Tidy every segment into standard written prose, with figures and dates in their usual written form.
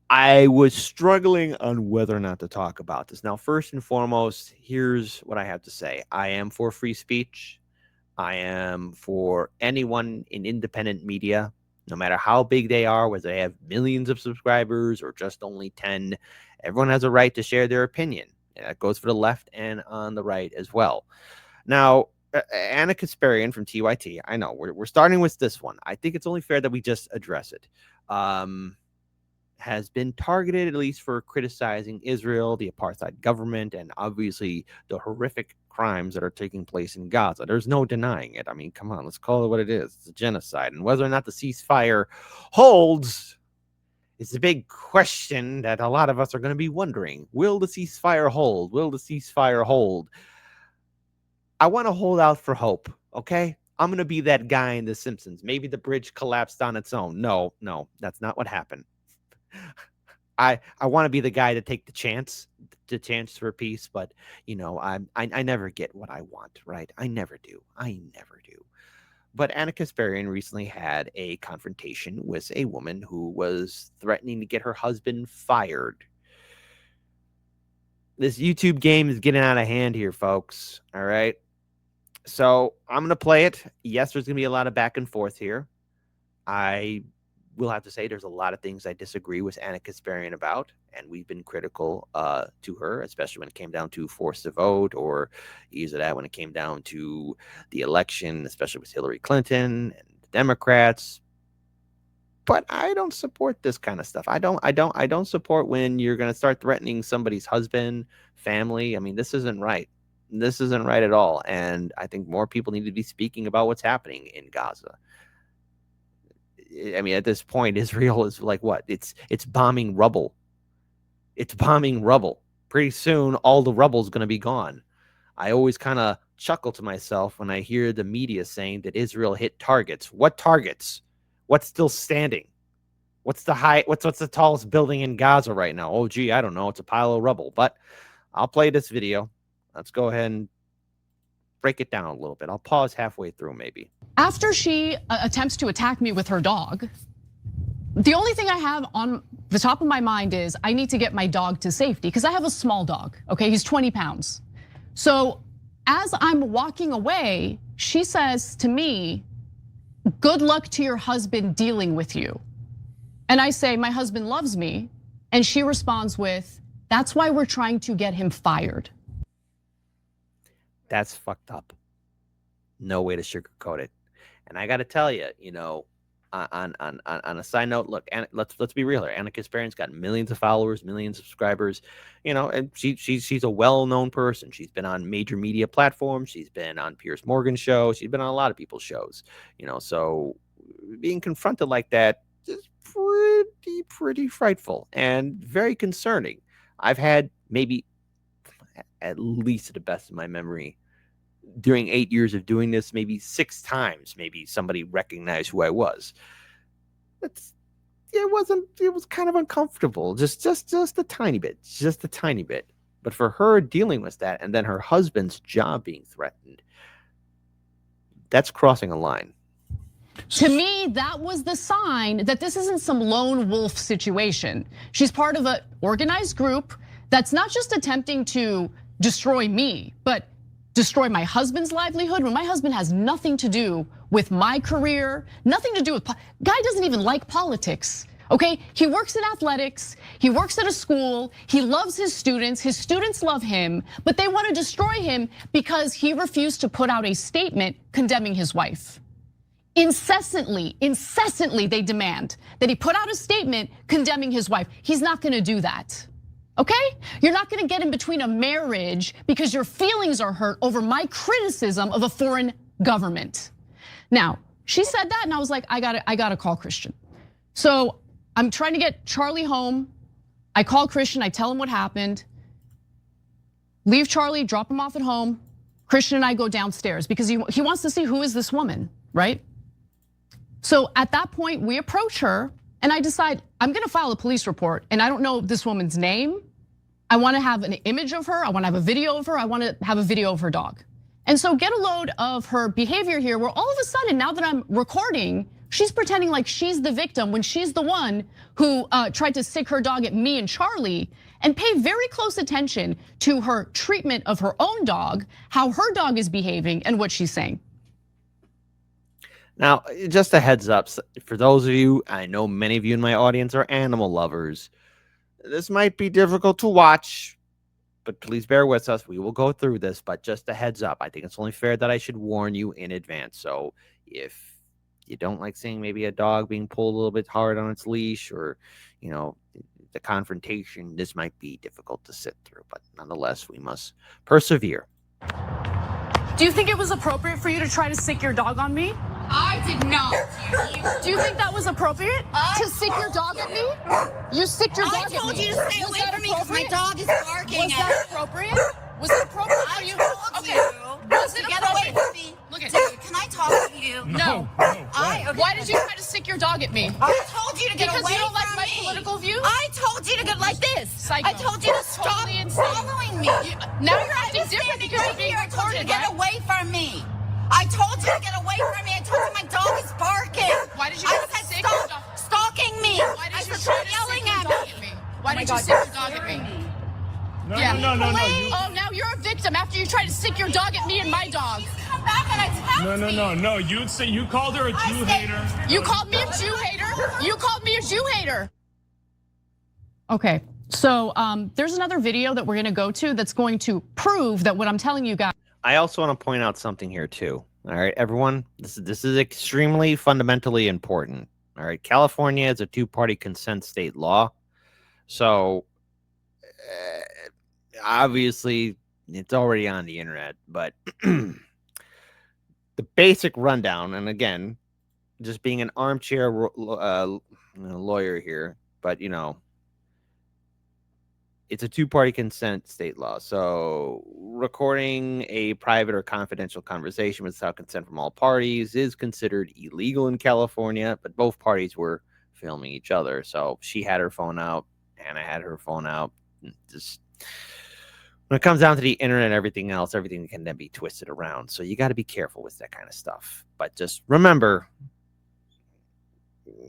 I was struggling on whether or not to talk about this. Now, first and foremost, here's what I have to say. I am for free speech. I am for anyone in independent media, no matter how big they are, whether they have millions of subscribers or just only 10. Everyone has a right to share their opinion. And that goes for the left and on the right as well. Now, Anna Kasparian from TYT, I know we're starting with this one. I think it's only fair that we just address it. Has been targeted, at least for criticizing Israel, the apartheid government, and obviously the horrific crimes that are taking place in Gaza. There's no denying it. I mean, come on, let's call it what it is. It's a genocide. And whether or not the ceasefire holds is the big question that a lot of us are going to be wondering. Will the ceasefire hold? Will the ceasefire hold? I want to hold out for hope, okay? I'm going to be that guy in The Simpsons. Maybe the bridge collapsed on its own. No, that's not what happened. I want to be the guy to take the chance for peace, but I never get what I want, right? I never do. But Anna Kasparian recently had a confrontation with a woman who was threatening to get her husband fired. This YouTube game is getting out of hand here, folks. All right. So I'm going to play it. Yes, there's going to be a lot of back and forth here. I will have to say there's a lot of things I disagree with Anna Kasparian about, and we've been critical to her, especially when it came down to force to vote, or either that when it came down to the election, especially with Hillary Clinton and the Democrats. But I don't support this kind of stuff. I don't support when you're going to start threatening somebody's husband, family. I mean, this isn't right. This isn't right at all. And I think more people need to be speaking about what's happening in Gaza. I mean, at this point, Israel is like what? It's bombing rubble. It's bombing rubble. Pretty soon, all the rubble's going to be gone. I always kind of chuckle to myself when I hear the media saying that Israel hit targets. What targets? What's still standing? What's the tallest building in Gaza right now? Oh, gee, I don't know. It's a pile of rubble. But I'll play this video. Let's go ahead and break it down a little bit. I'll pause halfway through maybe. After she attempts to attack me with her dog, the only thing I have on the top of my mind is I need to get my dog to safety because I have a small dog, okay? He's 20 pounds. So as I'm walking away, she says to me, "Good luck to your husband dealing with you." And I say, "My husband loves me." And she responds with, "That's why we're trying to get him fired." That's fucked up. No way to sugarcoat it. And I got to tell you, on a side note, look, and let's be real here. Anna Kasparian's got millions of followers, millions of subscribers, and she's a well-known person. She's been on major media platforms. She's been on Piers Morgan's show. She's been on a lot of people's shows. So being confronted like that is pretty frightful and very concerning. I've had maybe, at least to the best of my memory, during 8 years of doing this, maybe 6 times, maybe somebody recognized who I was. It was kind of uncomfortable, just a tiny bit, But for her dealing with that, and then her husband's job being threatened, that's crossing a line. To me, that was the sign that this isn't some lone wolf situation. She's part of an organized group that's not just attempting to destroy me, but destroy my husband's livelihood when my husband has nothing to do with my career, nothing to do with, guy doesn't even like politics, okay? He works in athletics, he works at a school, he loves his students love him, but they want to destroy him because he refused to put out a statement condemning his wife. Incessantly, they demand that he put out a statement condemning his wife. He's not gonna do that. Okay? You're not gonna get in between a marriage because your feelings are hurt over my criticism of a foreign government. Now, she said that and I was like, I gotta call Christian. So I'm trying to get Charlie home. I call Christian, I tell him what happened. Leave Charlie, drop him off at home. Christian and I go downstairs because he wants to see who is this woman, right? So at that point, we approach her and I decide I'm gonna file a police report and I don't know this woman's name. I wanna have an image of her, I wanna have a video of her, I wanna have a video of her dog. And so get a load of her behavior here where all of a sudden, now that I'm recording she's pretending like she's the victim when she's the one who tried to sick her dog at me and Charlie, and pay very close attention to her treatment of her own dog, how her dog is behaving, and what she's saying. Now, just a heads up, for those of you, I know many of you in my audience are animal lovers. This might be difficult to watch, but please bear with us. We will go through this, but just a heads up. I think it's only fair that I should warn you in advance. So if you don't like seeing maybe a dog being pulled a little bit hard on its leash, or, you know, the confrontation, this might be difficult to sit through, but nonetheless, we must persevere. Do you think it was appropriate for you to try to sick your dog on me? I did not. Do you think that was appropriate to sick your dog at me? You sicked your dog at me. I told you to stay away from me because my dog is barking. Was that appropriate? Was it appropriate for you? Was it get away from me? Look at Dude, can I talk to you? No. Why did you try to sick your dog at me? I told you to get because away you don't like from my me. political views? I told you to get like this. Psycho. I told you to stop Totally insane. following me. Now you're acting I was different standing because you're right being here. I told you to recorded, get right? away from me. I told you to get away from me. I told you my dog is barking. Why did you I try to said sick your stop dog? stalking me. Why did I you said try stop to yelling sick your at dog me. at me? Why did you God, sick your you're dog at me? scaring me. No, Yeah. no. Oh, now you're a victim after you tried to sick your dog at me and my dog. Come back and attack me. No. You'd say you called her a Jew hater. You called me a Jew hater? You called me a Jew hater. Okay, so there's another video that we're gonna go to that's going to prove that what I'm telling you guys. I also want to point out something here too. All right, everyone, this is extremely fundamentally important. All right, California is a two-party consent state law, so obviously it's already on the internet. But the basic rundown, and again, just being an armchair lawyer here, but you know, it's a two-party consent state law. So recording a private or confidential conversation without consent from all parties is considered illegal in California, but both parties were filming each other. So she had her phone out, Hannah had her phone out. Just when it comes down to the internet and everything else, everything can then be twisted around. So you got to be careful with that kind of stuff. But just remember,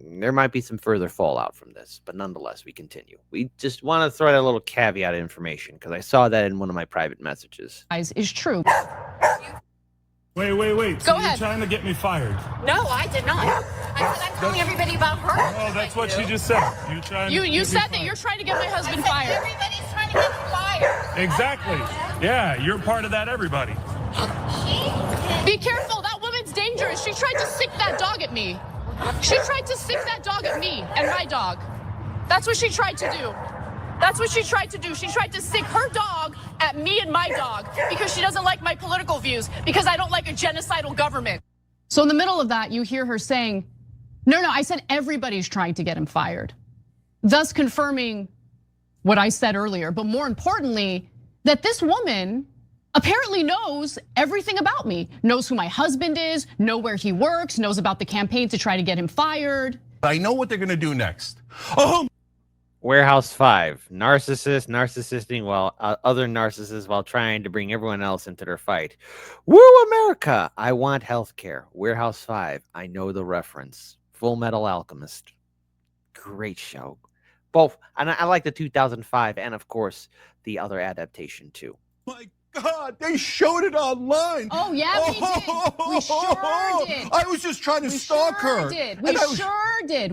there might be some further fallout from this, but nonetheless, we continue. We just want to throw out a little caveat of information because I saw that in one of my private messages. Is true. Wait. Go You're ahead. trying to get me fired. No, I did not. I said I'm telling everybody about her. Oh, that's what she just said. You said that you're trying to get my husband fired. Everybody's trying to get him fired. Exactly. Yeah, you're part of that, everybody. Be careful, that woman's dangerous. She tried to sick that dog at me. She tried to sick that dog at me and my dog. That's what she tried to do. That's what she tried to do. She tried to sick her dog at me and my dog because she doesn't like my political views, because I don't like a genocidal government. So in the middle of that, you hear her saying, no, I said everybody's trying to get him fired. Thus confirming what I said earlier, but more importantly, that this woman apparently knows everything about me, knows who my husband is, know where he works, knows about the campaign to try to get him fired. I know what they're gonna do next. Oh, Warehouse 5, narcissisting while other narcissists while trying to bring everyone else into their fight. Woo, America! I want healthcare. Warehouse 5, I know the reference. Full Metal Alchemist, great show. Both, and I like the 2005 and of course the other adaptation too. my God, they showed it online. Oh yeah, we did. We sure did. I was just trying to stalk her.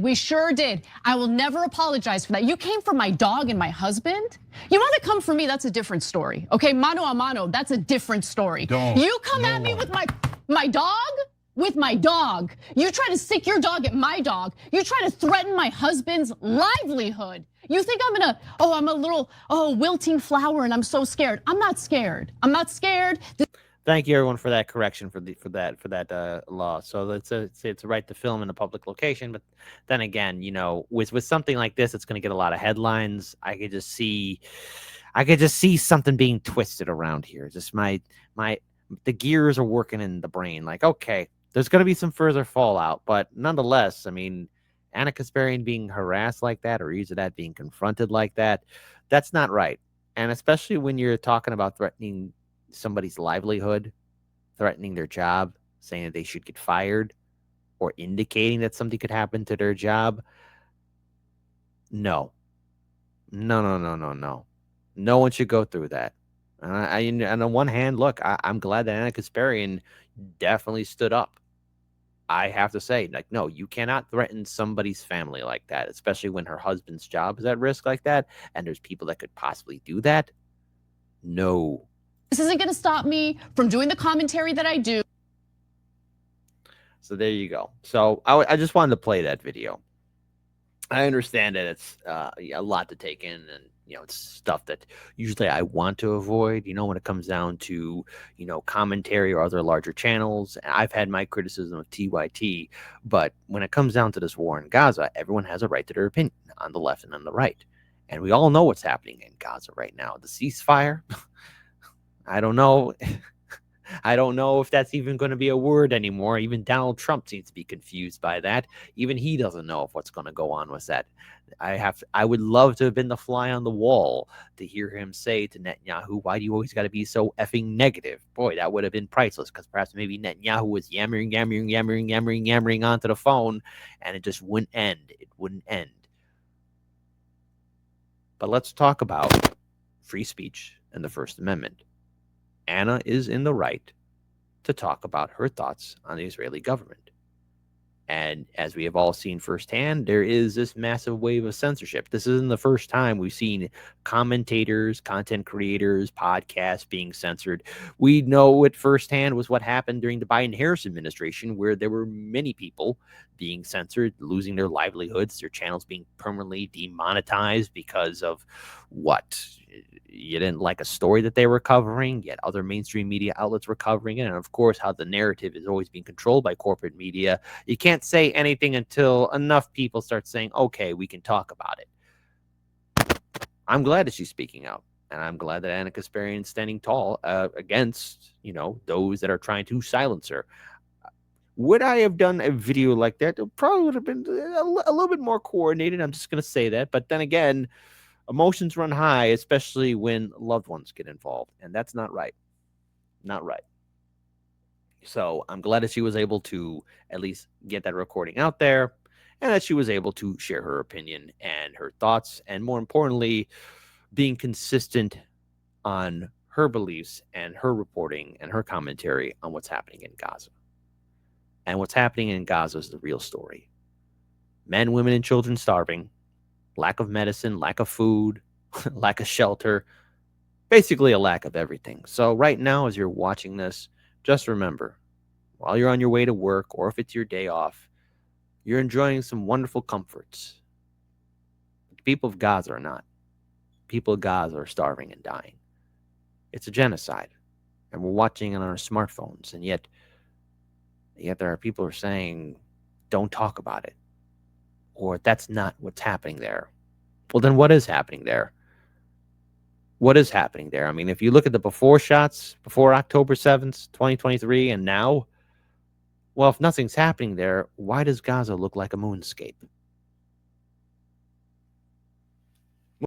We sure did. I will never apologize for that. You came for my dog and my husband. You want to come for me, that's a different story. Okay, mano a mano, that's a different story. You come at me with my dog? With my dog. You try to sick your dog at my dog. You try to threaten my husband's livelihood. You think I'm a little wilting flower and I'm so scared. I'm not scared. I'm not scared. Thank you everyone for that correction for that law. So it's a right to film in a public location, but then again, you know, with something like this, it's going to get a lot of headlines. I could just see something being twisted around here. Just the gears are working in the brain. Like, okay, there's going to be some further fallout, but nonetheless, I mean, Anna Kasparian being harassed like that, or either that being confronted like that, that's not right. And especially when you're talking about threatening somebody's livelihood, threatening their job, saying that they should get fired, or indicating that something could happen to their job, no. No. No one should go through that. And on the one hand, look, I'm glad that Anna Kasparian definitely stood up. I have to say, like, no, you cannot threaten somebody's family like that, especially when her husband's job is at risk like that, and there's people that could possibly do that. No. This isn't gonna stop me from doing the commentary that I do. So there you go. So I just wanted to play that video. I understand that it's a lot to take in, and it's stuff that usually I want to avoid. When it comes down to commentary or other larger channels. And I've had my criticism of TYT, but when it comes down to this war in Gaza, everyone has a right to their opinion on the left and on the right, and we all know what's happening in Gaza right now. The ceasefire. I don't know. I don't know if that's even going to be a word anymore. Even Donald Trump seems to be confused by that. Even he doesn't know if what's going to go on with that. I would love to have been the fly on the wall to hear him say to Netanyahu, "Why do you always got to be so effing negative?" Boy, that would have been priceless, because perhaps maybe Netanyahu was yammering onto the phone, and it just wouldn't end. It wouldn't end. But let's talk about free speech and the First Amendment. Anna is in the right to talk about her thoughts on the Israeli government. And as we have all seen firsthand, there is this massive wave of censorship. This isn't the first time we've seen commentators, content creators, podcasts being censored. We know it firsthand was what happened during the Biden-Harris administration, where there were many people being censored, losing their livelihoods, their channels being permanently demonetized because of what? You didn't like a story that they were covering, yet other mainstream media outlets were covering it. And of course, how the narrative is always being controlled by corporate media. You can't say anything until enough people start saying, okay, we can talk about it. I'm glad that she's speaking out. And I'm glad that Anna Kasparian is standing tall against, those that are trying to silence her. Would I have done a video like that? It probably would have been a little bit more coordinated. I'm just going to say that. But then again, emotions run high, especially when loved ones get involved. And that's not right. Not right. So I'm glad that she was able to at least get that recording out there, and that she was able to share her opinion and her thoughts, and more importantly, being consistent on her beliefs and her reporting and her commentary on what's happening in Gaza. And what's happening in Gaza is the real story. Men, women, and children starving, lack of medicine, lack of food, lack of shelter, basically a lack of everything. So right now, as you're watching this, just remember, while you're on your way to work, or if it's your day off, you're enjoying some wonderful comforts. But the people of Gaza are not. People of Gaza are starving and dying. It's a genocide, and we're watching it on our smartphones, and yet there are people who are saying, don't talk about it, or that's not what's happening there. Well, then what is happening there? What is happening there? I mean, if you look at the before shots, before October 7th, 2023, and now, well, if nothing's happening there, why does Gaza look like a moonscape?